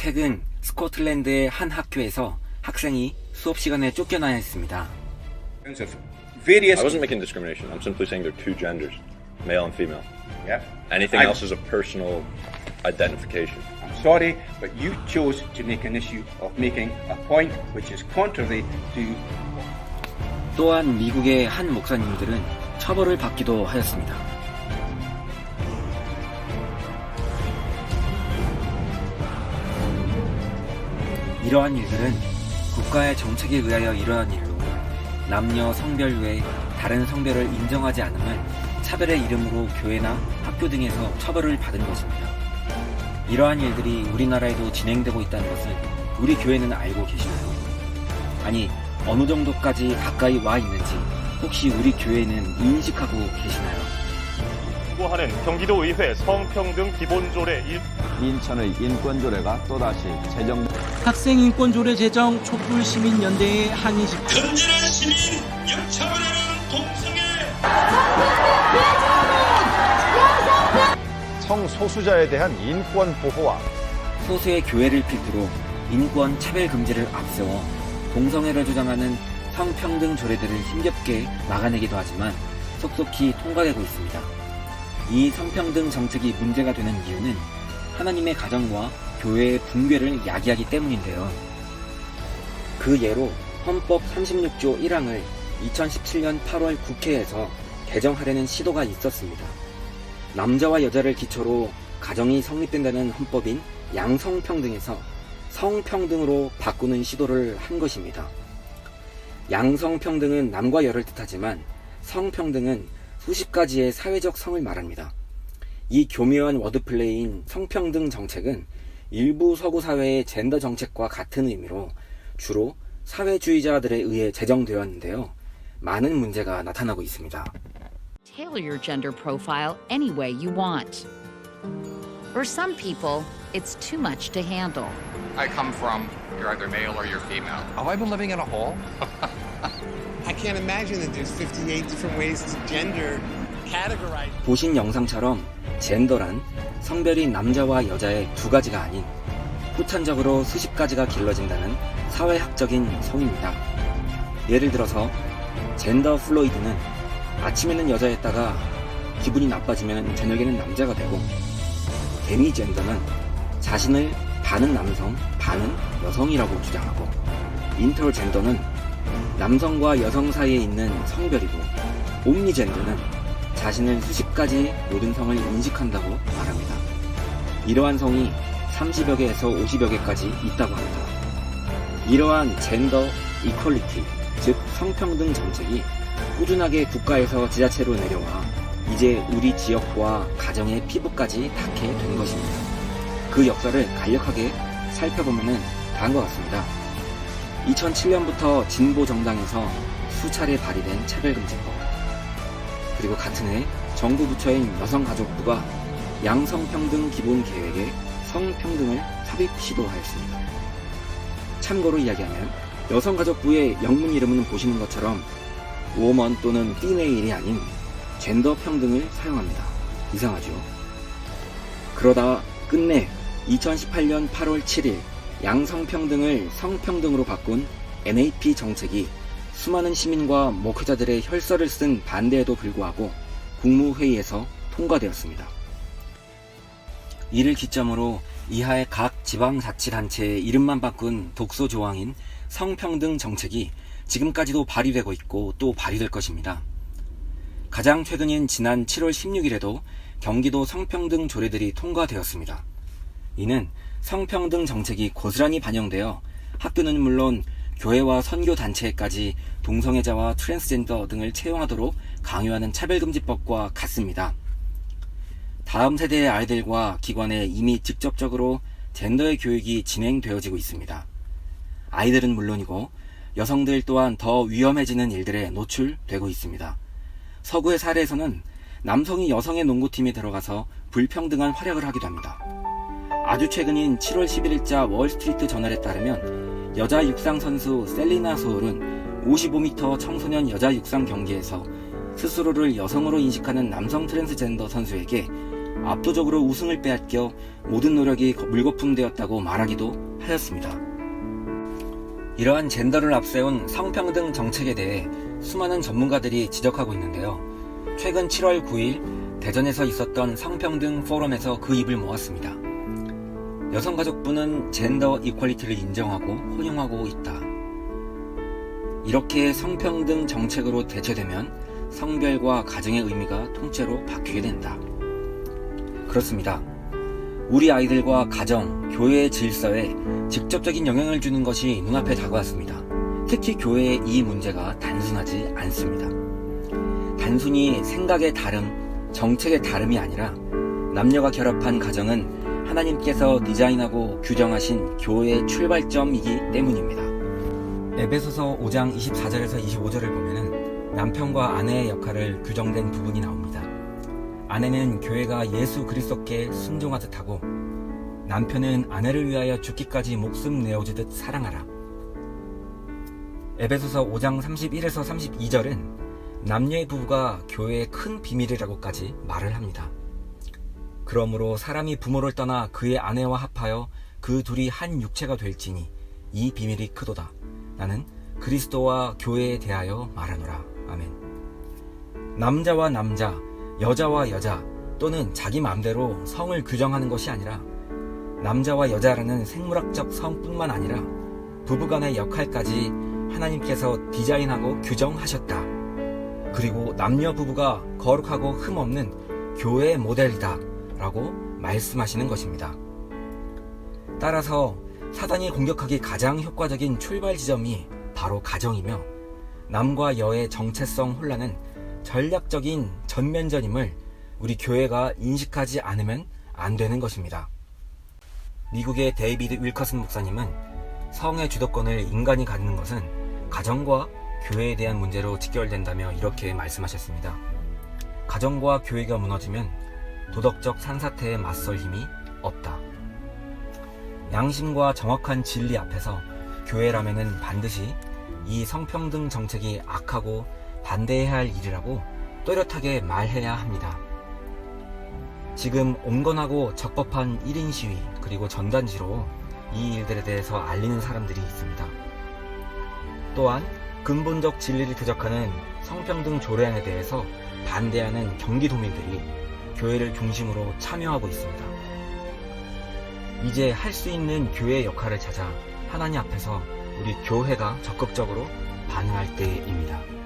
최근 스코틀랜드의 한 학교에서 학생이 수업 시간에 쫓겨나야 했습니다. I wasn't making discrimination. I'm simply saying there are two genders, male and female. Yeah. Anything else is a personal identification. I'm sorry, but you chose to make an issue of making a point which is contrary to. 또한 미국의 한 목사님들은 처벌을 받기도 하였습니다. 이러한 일들은 국가의 정책에 의하여 일어난 일로 남녀 성별 외에 다른 성별을 인정하지 않음을 차별의 이름으로 교회나 학교 등에서 처벌을 받은 것입니다. 이러한 일들이 우리나라에도 진행되고 있다는 것을 우리 교회는 알고 계시나요? 아니, 어느 정도까지 가까이 와 있는지 혹시 우리 교회는 인식하고 계시나요? 하는 경기도의회 성평등 기본조례 인천의 인권조례가 또다시 제정. 학생인권조례 제정 촛불시민연대의 항의식. 건전한 시민 역차별하는 동성애. 성소수자에 대한 인권 보호와 소수의 교회를 필두로 인권 차별 금지를 앞세워 동성애를 주장하는 성평등 조례들을 힘겹게 막아내기도 하지만 속속히 통과되고 있습니다. 이 성평등 정책이 문제가 되는 이유는 하나님의 가정과 교회의 붕괴를 야기하기 때문인데요. 그 예로 헌법 36조 1항을 2017년 8월 국회에서 개정하려는 시도가 있었습니다. 남자와 여자를 기초로 가정이 성립된다는 헌법인 양성평등에서 성평등으로 바꾸는 시도를 한 것입니다. 양성평등은 남과 여를 뜻하지만 성평등은 수십 가지의 사회적 성을 말합니다. 이 교묘한 워드플레이인 성평등 정책은 일부 서구 사회의 젠더 정책과 같은 의미로 주로 사회주의자들에 의해 제정되었는데요. 많은 문제가 나타나고 있습니다. Tailor your gender profile any way you want. For some people, it's too much to handle. I come from, you're either male or you're female. Have I been living in a hole? I can't imagine that there's 58 different ways to gender categorize. 보신 영상처럼 젠더란 성별이 남자와 여자의 두 가지가 아닌 후천적으로 수십 가지가 길러진다는 사회학적인 성입니다. 예를 들어서 젠더 플로이드는 아침에는 여자였다가 기분이 나빠지면 저녁에는 남자가 되고, 데미젠더는 자신을 반은 남성, 반은 여성이라고 주장하고, 인터젠더는 남성과 여성 사이에 있는 성별이고, 옴니젠더는 자신을 수십 가지 모든 성을 인식한다고 말합니다. 이러한 성이 30여 개에서 50여 개까지 있다고 합니다. 이러한 젠더 이퀄리티, 즉 성평등 정책이 꾸준하게 국가에서 지자체로 내려와 이제 우리 지역과 가정의 피부까지 닿게 된 것입니다. 그 역사를 간략하게 살펴보면 다음과 같습니다. 2007년부터 진보 정당에서 수차례 발의된 차별금지법, 그리고 같은 해 정부 부처인 여성가족부가 양성평등 기본계획에 성평등을 삽입 시도하였습니다. 참고로 이야기하면 여성가족부의 영문 이름은 보시는 것처럼 woman 또는 female이 아닌 젠더 평등을 사용합니다. 이상하죠? 그러다 끝내 2018년 8월 7일 양성평등을 성평등으로 바꾼 NAP 정책이 수많은 시민과 목회자들의 혈서를 쓴 반대에도 불구하고 국무회의에서 통과되었습니다. 이를 기점으로 이하의 각 지방자치단체의 이름만 바꾼 독소 조항인 성평등 정책이 지금까지도 발의되고 있고 또 발의될 것입니다. 가장 최근인 지난 7월 16일에도 경기도 성평등 조례들이 통과되었습니다. 이는 성평등 정책이 고스란히 반영되어 학교는 물론 교회와 선교단체까지 동성애자와 트랜스젠더 등을 채용하도록 강요하는 차별금지법과 같습니다. 다음 세대의 아이들과 기관에 이미 직접적으로 젠더의 교육이 진행되어지고 있습니다. 아이들은 물론이고 여성들 또한 더 위험해지는 일들에 노출되고 있습니다. 서구의 사례에서는 남성이 여성의 농구팀에 들어가서 불평등한 활약을 하기도 합니다. 아주 최근인 7월 11일자 월스트리트 저널에 따르면 여자 육상 선수 셀리나 소울은 55m 청소년 여자 육상 경기에서 스스로를 여성으로 인식하는 남성 트랜스젠더 선수에게 압도적으로 우승을 빼앗겨 모든 노력이 물거품되었다고 말하기도 하였습니다. 이러한 젠더를 앞세운 성평등 정책에 대해 수많은 전문가들이 지적하고 있는데요. 최근 7월 9일 대전에서 있었던 성평등 포럼에서 그 입을 모았습니다. 여성가족부는 젠더 이퀄리티를 인정하고 혼용하고 있다. 이렇게 성평등 정책으로 대체되면 성별과 가정의 의미가 통째로 바뀌게 된다. 그렇습니다. 우리 아이들과 가정, 교회의 질서에 직접적인 영향을 주는 것이 눈앞에 다가왔습니다. 특히 교회의 이 문제가 단순하지 않습니다. 단순히 생각의 다름, 정책의 다름이 아니라 남녀가 결합한 가정은 하나님께서 디자인하고 규정하신 교회의 출발점이기 때문입니다. 에베소서 5장 24절에서 25절을 보면은 남편과 아내의 역할을 규정된 부분이 나옵니다. 아내는 교회가 예수 그리스도께 순종하듯 하고 남편은 아내를 위하여 죽기까지 목숨 내어주듯 사랑하라. 에베소서 5장 31에서 32절은 남녀의 부부가 교회의 큰 비밀이라고까지 말을 합니다. 그러므로 사람이 부모를 떠나 그의 아내와 합하여 그 둘이 한 육체가 될지니 이 비밀이 크도다. 나는 그리스도와 교회에 대하여 말하노라. 아멘. 남자와 남자, 여자와 여자 또는 자기 마음대로 성을 규정하는 것이 아니라 남자와 여자라는 생물학적 성뿐만 아니라 부부간의 역할까지 하나님께서 디자인하고 규정하셨다. 그리고 남녀 부부가 거룩하고 흠없는 교회의 모델이다 라고 말씀하시는 것입니다. 따라서 사단이 공격하기 가장 효과적인 출발 지점이 바로 가정이며 남과 여의 정체성 혼란은 전략적인 전면전임을 우리 교회가 인식하지 않으면 안 되는 것입니다. 미국의 데이비드 윌커슨 목사님은 성의 주도권을 인간이 갖는 것은 가정과 교회에 대한 문제로 직결된다며 이렇게 말씀하셨습니다. 가정과 교회가 무너지면 도덕적 산사태에 맞설 힘이 없다. 양심과 정확한 진리 앞에서 교회라면은 반드시 이 성평등 정책이 악하고 반대해야 할 일이라고 또렷하게 말해야 합니다. 지금 온건하고 적법한 1인 시위 그리고 전단지로 이 일들에 대해서 알리는 사람들이 있습니다. 또한 근본적 진리를 대적하는 성평등 조례안에 대해서 반대하는 경기도민들이 교회를 중심으로 참여하고 있습니다. 이제 할 수 있는 교회의 역할을 찾아 하나님 앞에서 우리 교회가 적극적으로 반응할 때입니다.